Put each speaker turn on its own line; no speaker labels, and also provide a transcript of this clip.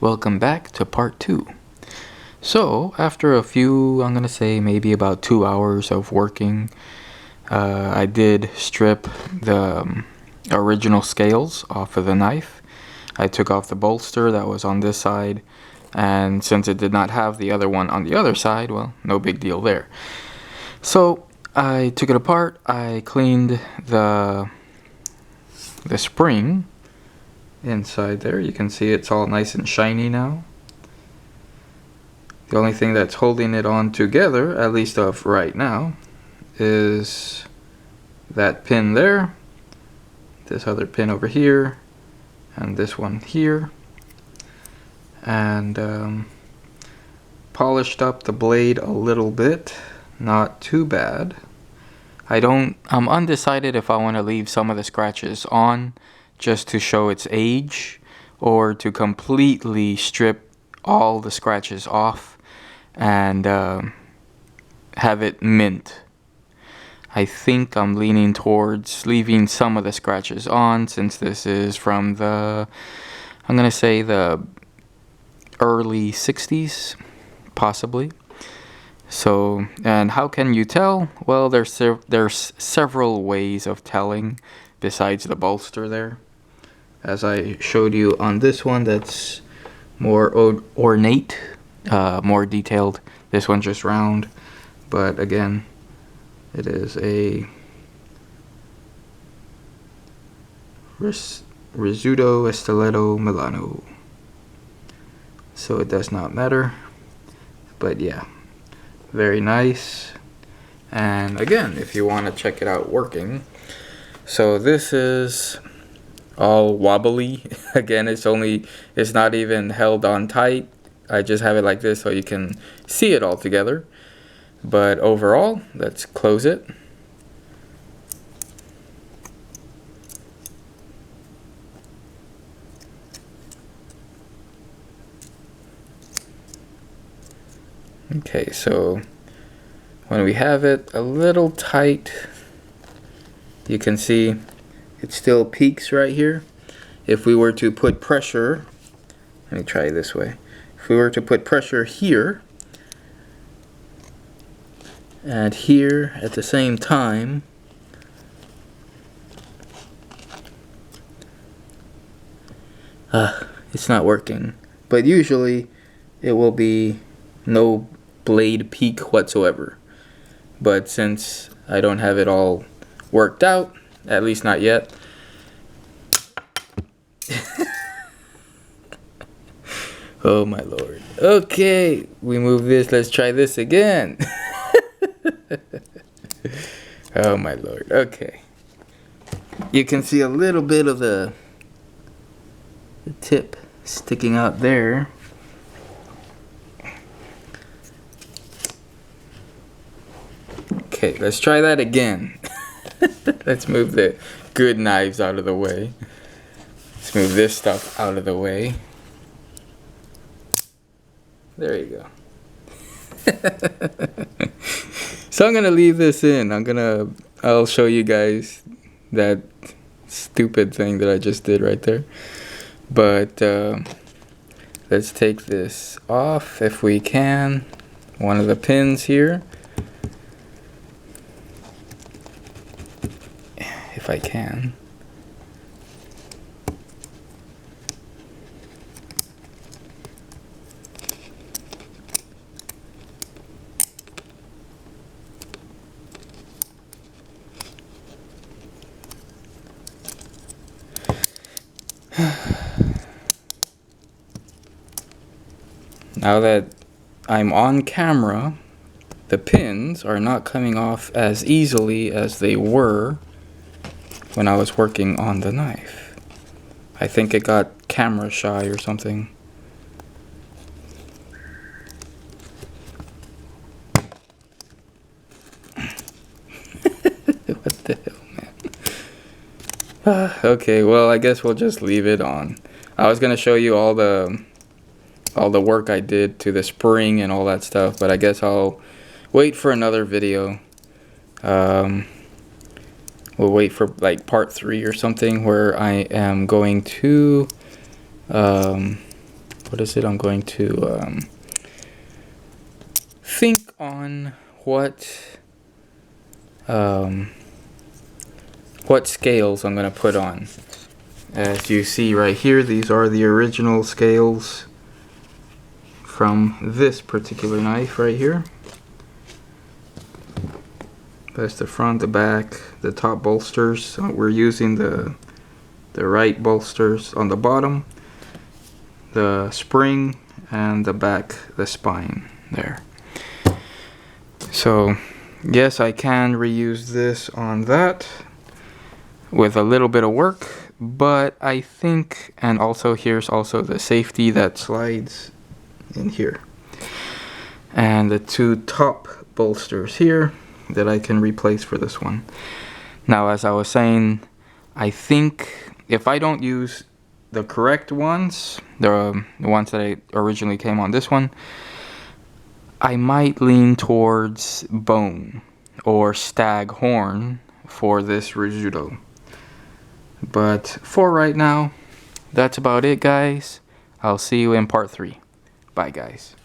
Welcome back to part 2. So, after a few, I'm gonna say maybe about 2 hours of working, I did strip the original scales off of the knife. I took off the bolster that was on this side, and since it did not have the other one on the other side, well, no big deal there. So, I took it apart, I cleaned the spring inside there. You can see it's all nice and shiny now. The only thing that's holding it on together, at least of right now, is that pin there, this other pin over here, and this one here. And polished up the blade a little bit, not too bad. I'm undecided if I want to leave some of the scratches on just to show its age, or to completely strip all the scratches off and have it mint. I think I'm leaning towards leaving some of the scratches on, since this is from the, I'm gonna say the early 60s, possibly. So, and how can you tell? Well, there's several ways of telling besides the bolster there. As I showed you on this one, that's more ornate, more detailed. This one's just round, but again, it is a Rizzuto Estileto Milano, so it does not matter. But yeah, very nice. And again, if you want to check it out working, so this is all wobbly. Again, it's not even held on tight. I just have it like this so you can see it all together. But overall, let's close it. Okay, so when we have it a little tight, you can see it still peaks right here. If we were to put pressure, let me try it this way. If we were to put pressure here and here at the same time, it's not working. But usually it will be no blade peak whatsoever. But since I don't have it all worked out, at least not yet, oh my lord. Okay, we move this. Let's try this again. Oh my lord. Okay. You can see a little bit of the tip sticking out there. Okay, let's try that again. Let's move the good knives out of the way. Let's move this stuff out of the way. There you go. So I'm gonna leave this in. I'll show you guys that stupid thing that I just did right there. But let's take this off if we can. One of the pins here. If I can. Now that I'm on camera, the pins are not coming off as easily as they were when I was working on the knife. I think it got camera shy or something. What the hell, man? Okay, well, I guess we'll just leave it on. I was gonna show you all the work I did to the spring and all that stuff, but I guess I'll wait for another video. We'll wait for like part 3 or something, where I am going to what is it? I'm going to think on what scales I'm going to put on. As you see right here, these are the original scales from this particular knife right here. That's the front, the back, the top bolsters. So we're using the right bolsters on the bottom, the spring, and the back, the spine there. So yes, I can reuse this on that with a little bit of work, but I think, and also here's also the safety that slides in here, and the two top bolsters here that I can replace for this one. Now, as I was saying, I think if I don't use the correct ones, the ones that originally came on this one, I might lean towards bone or stag horn for this Rizzuto. But for right now, that's about it, guys. I'll see you in part 3. Bye, guys.